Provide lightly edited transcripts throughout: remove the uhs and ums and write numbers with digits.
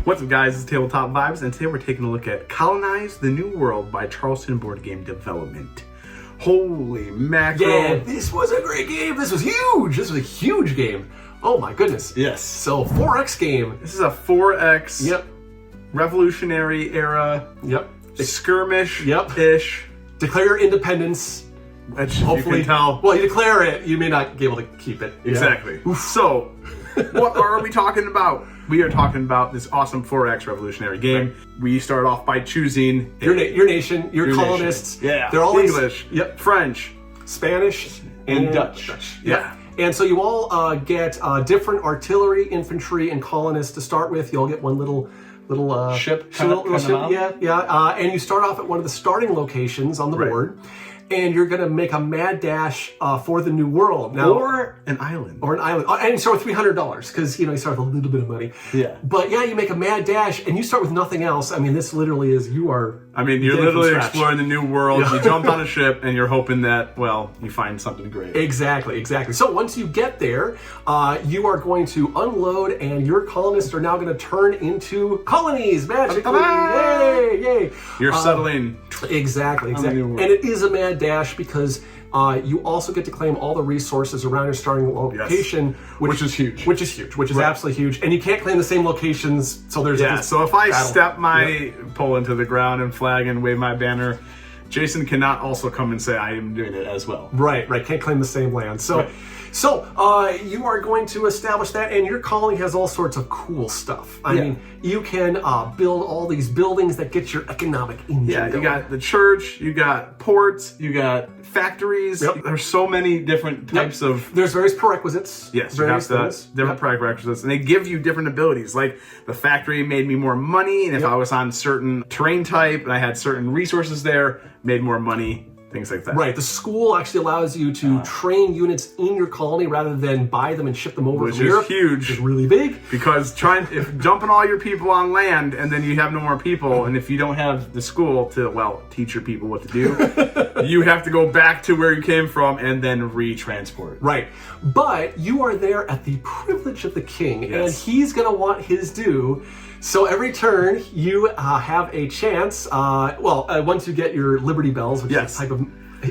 What's up, guys? It's TableTopVibes, and today we're taking a look at Colonize, the New World by Charleston Board Game Development. Holy mackerel. Yeah, this was a great game. This was huge. This was a huge game. Oh my goodness. Yes. So 4X game. This is a 4X. Yep. Revolutionary era. Yep. Skirmish. Yep. Ish. Declare your independence. Which Hopefully, you can tell. Well, you declare it, you may not be able to keep it. Exactly. Yeah. So, what are we talking about? We are talking about this awesome 4X revolutionary game. Right. We start off by choosing your nation, your colonists. Nation. Yeah. They're all English, French, Spanish, and Dutch. Yeah. And so you all get different artillery, infantry, and colonists to start with. You all get one little ship. Little ship. And you start off at one of the starting locations on the board. And you're going to make a mad dash for the New World. Now, or an island. And you start with $300 because, you start with a little bit of money. Yeah. But yeah, you make a mad dash and you start with nothing else. I mean, this literally is, you're literally exploring the New World. Yeah. You jumped on a ship and you're hoping that, well, you find something great. Exactly. So once you get there, you are going to unload and your colonists are now going to turn into colonies magically. Yay! You're settling. Exactly. And it is a mad dash because you also get to claim all the resources around your starting location, which is huge. Which is absolutely huge. And you can't claim the same locations, so there's so if I step my pole into the ground and flag and wave my banner, Jason cannot also come and say I am doing it as well. Right. Can't claim the same land. So you are going to establish that, and your colony has all sorts of cool stuff. I mean, you can build all these buildings that get your economic engine going. You got the church, you got ports, you got factories. There's so many different types of... There's various prerequisites. Yes, you have different prerequisites, and they give you different abilities. Like, the factory made me more money, and if I was on certain terrain type, and I had certain resources there, made more money. Things like that. Right. The school actually allows you to train units in your colony rather than buy them and ship them over from Europe. Which is huge. Which is really big. Because dumping all your people on land and then you have no more people, and if you don't have the school to, teach your people what to do, you have to go back to where you came from and then re-transport. Right. But you are there at the privilege of the king, and he's going to want his due. So every turn, you have a chance, once you get your Liberty Bells, which is a type of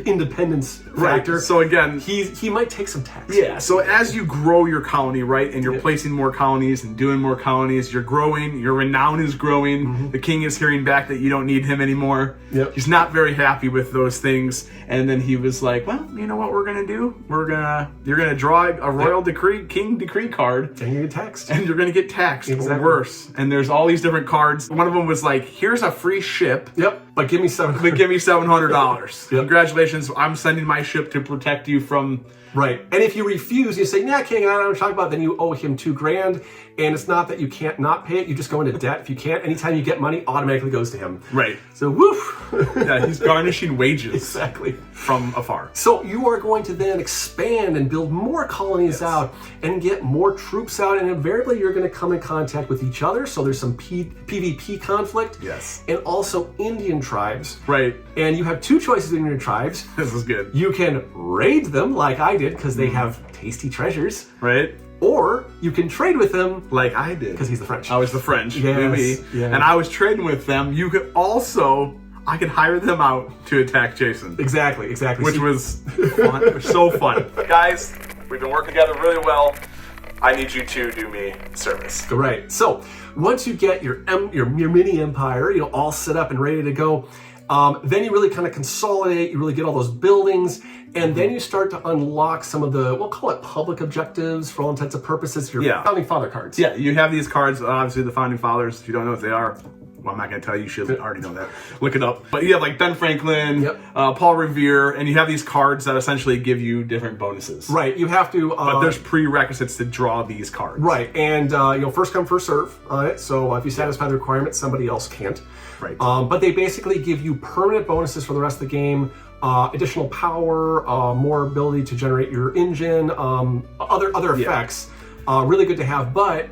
independence factor. So again, he might take some tax. Yeah, so as you grow your colony, and you're placing more colonies and doing more colonies, you're growing, your renown is growing, the king is hearing back that you don't need him anymore. He's not very happy with those things, and then he was like, well, you know what we're gonna do? You're gonna draw a royal king decree card. And you're gonna get taxed. And you're gonna get taxed, or worse. And there's all these different cards. One of them was like, here's a free ship. But give me $700. But give me $700. Congratulations, I'm sending my ship to protect you from... Right. And if you refuse, you say, nah, king, I don't know what you're talking about, then you owe him $2,000. And it's not that you can't not pay it, you just go into debt. If you can't, anytime you get money, automatically goes to him. Right. So, woof. He's garnishing wages. Exactly. From afar. So you are going to then expand and build more colonies out and get more troops out, and invariably you're going to come in contact with each other. So there's some PvP conflict. And also Indian tribes. Right. And you have two choices in your tribes. This is good. You can raid them like I did because they have tasty treasures. Right. Or you can trade with them like I did. Because he's the French. I was the French. And I was trading with them. You could also... I could hire them out to attack Jason. Exactly. Which was fun. It was so fun. Guys, we've been working together really well. I need you to do me service. Right. So once you get your mini empire, all set up and ready to go, then you really kind of consolidate. You really get all those buildings, and then you start to unlock some of the, we'll call it public objectives for all intents and purposes. Your founding father cards. Yeah, you have these cards. Obviously, the founding fathers. If you don't know what they are. Well, I'm not going to tell you. You should already know that. Look it up. But you have like Ben Franklin, Paul Revere, and you have these cards that essentially give you different bonuses. Right. You have to... but there's prerequisites to draw these cards. Right. And, first come, first serve on it. So if you satisfy the requirement, somebody else can't. Right. But they basically give you permanent bonuses for the rest of the game, additional power, more ability to generate your engine, other effects. Really good to have. But...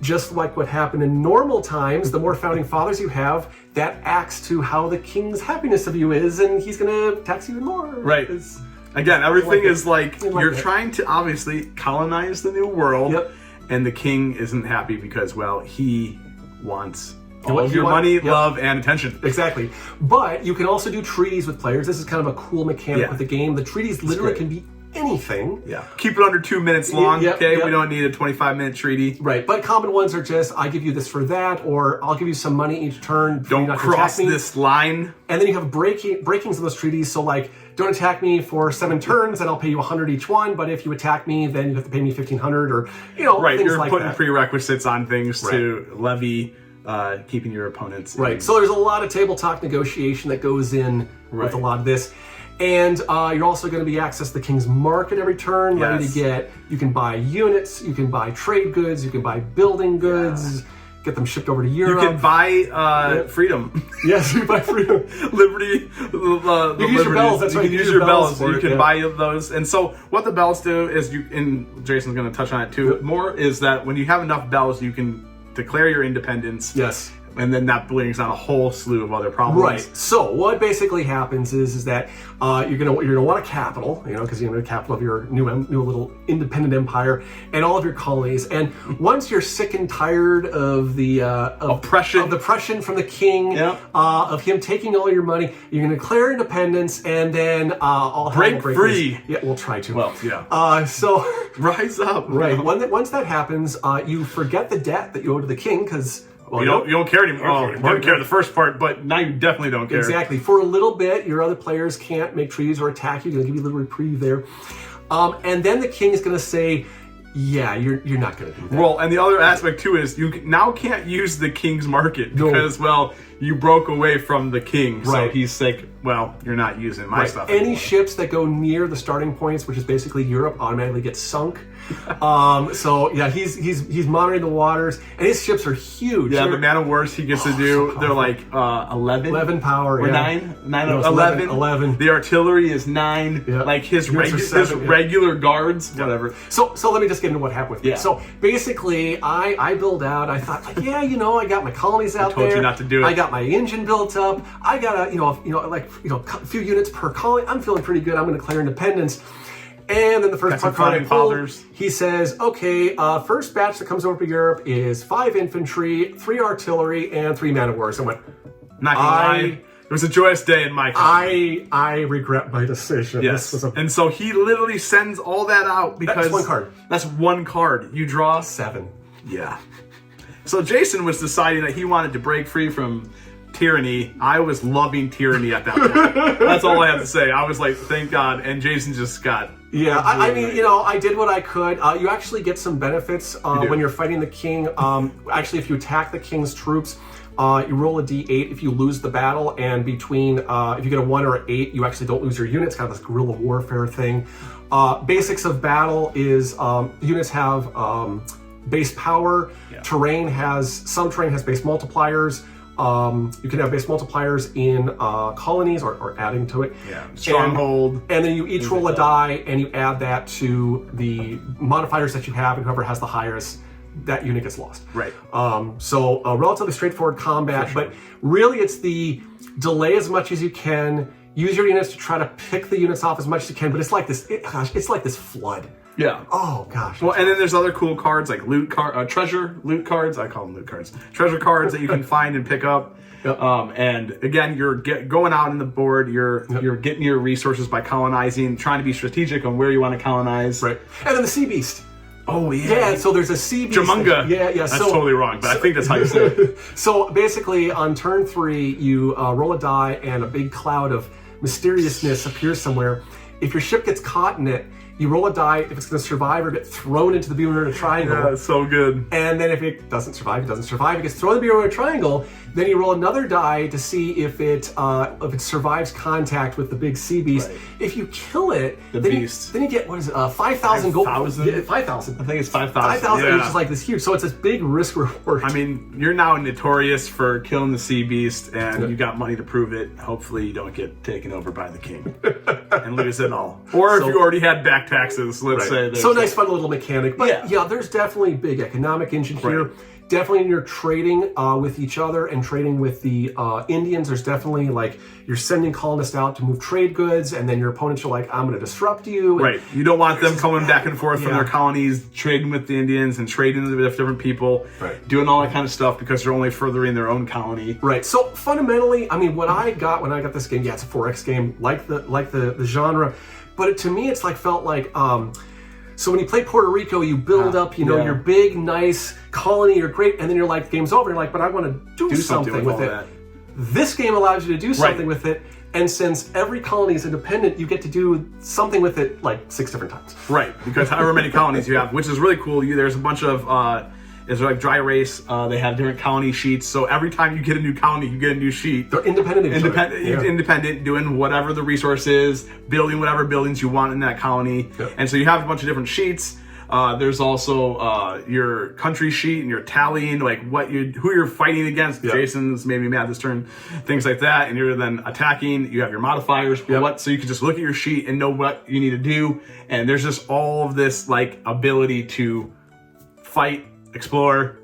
just like what happened in normal times, the more founding fathers you have, that acts to how the king's happiness of you is, and he's going to tax you even more. Right. Again, everything is like you're trying to obviously colonize the new world, and the king isn't happy because, well, he wants all of your money, love, and attention. Exactly. But you can also do treaties with players. This is kind of a cool mechanic with the game. The treaties literally can be anything. Yeah. Keep it under 2 minutes long, okay? We don't need a 25-minute treaty. Right. But common ones are just, I give you this for that, or I'll give you some money each turn. Don't cross this line. And then you have breakings of those treaties. So like, don't attack me for 7 turns, and I'll pay you 100 each one. But if you attack me, then you have to pay me 1,500, or things like that. You're putting prerequisites on things to levy, keeping your opponents. Right. So there's a lot of tabletop negotiation that goes in with a lot of this. And you're also going to be access the King's Market every turn, ready to get. You can buy units, you can buy trade goods, you can buy building goods, get them shipped over to Europe. You can buy freedom. Yes, you can buy freedom. Liberty. You can use your bells. That's right. You can use your bells. You can buy those. And so what the bells do is and Jason's going to touch on it too, more is that when you have enough bells, you can declare your independence. Yes. And then that brings on a whole slew of other problems. Right. So what basically happens is that you're gonna want a capital, because you're gonna the capital of your new little independent empire and all of your colonies. And once you're sick and tired of the oppression from the king, of him taking all your money, you're gonna declare independence, and then I'll break free. Yeah, we'll try to. Well, yeah. So rise up. Right. Once that happens, you forget the debt that you owe to the king because. Well, you don't care anymore. You don't care the first part, but now you definitely don't care. Exactly. For a little bit, your other players can't make treaties or attack you. They're going to give you a little reprieve there. And then the king is going to say, yeah, you're not going to do that. Well, and the other aspect, too, is you now can't use the King's Market because, you broke away from the king. So he's like, well, you're not using my stuff anymore. Any ships that go near the starting points, which is basically Europe, automatically get sunk. So yeah, he's monitoring the waters, and his ships are huge. Yeah, the man of wars he gets to do, so they're like 11 power, or 9, 11. The artillery is 9. Yeah. Like his regular guards, whatever. So let me just get into what happened with me. So basically, I build out. I thought, I got my colonies out there. I told you not to do it. I got my engine built up. I got a few units per colony. I'm feeling pretty good. I'm going to declare independence. And then the first card I pulled, he says, okay, first batch that comes over to Europe is 5 infantry, 3 artillery, and 3 man of wars. I went, not gonna lie, it was a joyous day in my country. I regret my decision. Yes. And so he literally sends all that out because that's one card. That's one card. You draw 7. Yeah. So Jason was deciding that he wanted to break free from tyranny. I was loving tyranny at that point. That's all I have to say. I was like, thank God. And Jason just got... Yeah, I mean, I did what I could. You actually get some benefits when you're fighting the king. Actually, if you attack the king's troops, you roll a d8 if you lose the battle, and if you get a 1 or an 8, you actually don't lose your units, kind of this guerrilla warfare thing. Basics of battle is units have base power, some terrain has base multipliers. You can have base multipliers in colonies or adding to it. Yeah, stronghold. And then you each roll a die and you add that to the modifiers that you have, and whoever has the highest, that unit gets lost. Right. So relatively straightforward combat, but really it's the delay as much as you can, use your units to try to pick the units off as much as you can, but it's like this, it's like this flood. Yeah. Oh gosh. Well, and then there's other cool cards like treasure loot cards. I call them loot cards. Treasure cards that you can find and pick up. Yep. And again, you're going out on the board. You're getting your resources by colonizing, trying to be strategic on where you want to colonize. Right. And then the sea beast. Oh yeah. Yeah. So there's a sea beast. Jamunga. Yeah. That's totally wrong, but I think that's how you say it. So basically, on turn 3, you roll a die, and a big cloud of mysteriousness appears somewhere. If your ship gets caught in it, you roll a die if it's going to survive or get thrown into the Bermuda Triangle. Yeah, so good. And then if it doesn't survive, it gets thrown in the Bermuda Triangle. Then you roll another die to see if it survives contact with the big sea beast. Right. If you kill it, then you get, what is it, 5,000 gold? 5,000? 5,000. I think it's 5,000. 5,000, which is like this huge. So it's this big risk reward. I mean, you're now notorious for killing the sea beast, and you got money to prove it. Hopefully you don't get taken over by the king and lose it all. Or if you already had back back taxes, let's say. So nice, fun little mechanic. But yeah, there's definitely big economic engine here. Definitely in your trading with each other and trading with the Indians, there's definitely like you're sending colonists out to move trade goods, and then your opponents are like, I'm going to disrupt you. Right. You don't want them coming back and forth from their colonies, trading with the Indians and trading with different people, doing all that kind of stuff because they're only furthering their own colony. Right. So fundamentally, I mean, what I got when I got this game, yeah, it's a 4X game, like the genre, but to me, it's like felt like. So when you play Puerto Rico, you build up, you know, your big, nice colony, you're great, and then you're like, game's over, you're like, but I want to do something with it. That. This game allows you to do something with it, and since every colony is independent, you get to do something with it like 6 different times. Right, because however many colonies you have, which is really cool. There's a bunch of, it's like dry erase, they have different colony sheets, so every time you get a new colony, you get a new sheet. They're independent. Independent, doing whatever the resource is, building whatever buildings you want in that colony. And so you have a bunch of different sheets. There's also your country sheet and your tallying, like who you're fighting against. Jason's made me mad this turn, things like that. And you're then attacking. You have your modifiers, so you can just look at your sheet and know what you need to do. And there's just all of this like ability to fight, explore.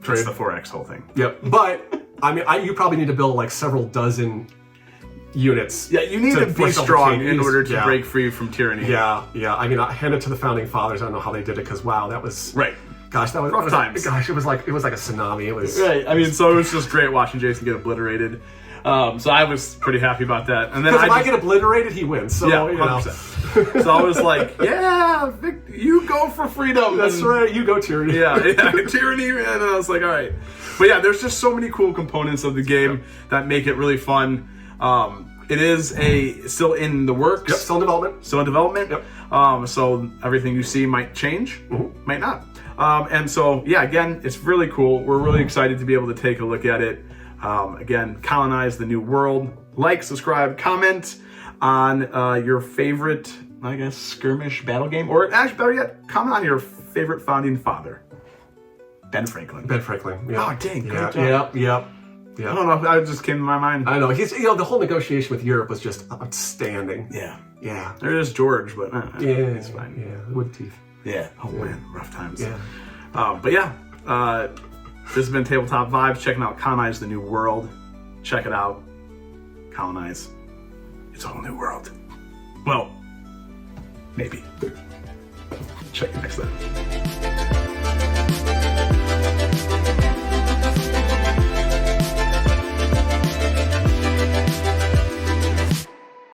Trade. It's the 4X whole thing. Yep. But I mean, you probably need to build like several dozen units. Yeah, you need to be strong in order to break free from tyranny. Yeah. I mean, I hand it to the founding fathers. I don't know how they did it because wow, that was Gosh, that was rough times. Gosh, it was like a tsunami. It was I mean, so it was just great watching Jason get obliterated. So I was pretty happy about that. And then if I get obliterated, he wins. So yeah, 100%. So I was like, yeah, you go for freedom. That's right. You go tyranny. Yeah, tyranny. And I was like, all right. But yeah, there's just so many cool components of the game that make it really fun. It is still in the works. Still in development. So everything you see might change, might not. And so, yeah, again, it's really cool. We're really excited to be able to take a look at it. Again, Colonize the New World. Like, subscribe, comment on your favorite, I guess, skirmish battle game. Or actually, better yet, comment on your favorite founding father. Ben Franklin. Yeah. Oh, dang. Great job. Yep. I don't know. That just came to my mind. I know. The whole negotiation with Europe was just outstanding. Yeah. There is George, but it's fine. Yeah, wood teeth. Yeah. Oh, man. Rough times. Yeah. But yeah, this has been Tabletop Vibes. Checking out Colonize the New World. Check it out. Colonize. It's a whole new world. Well, maybe. Check you next time.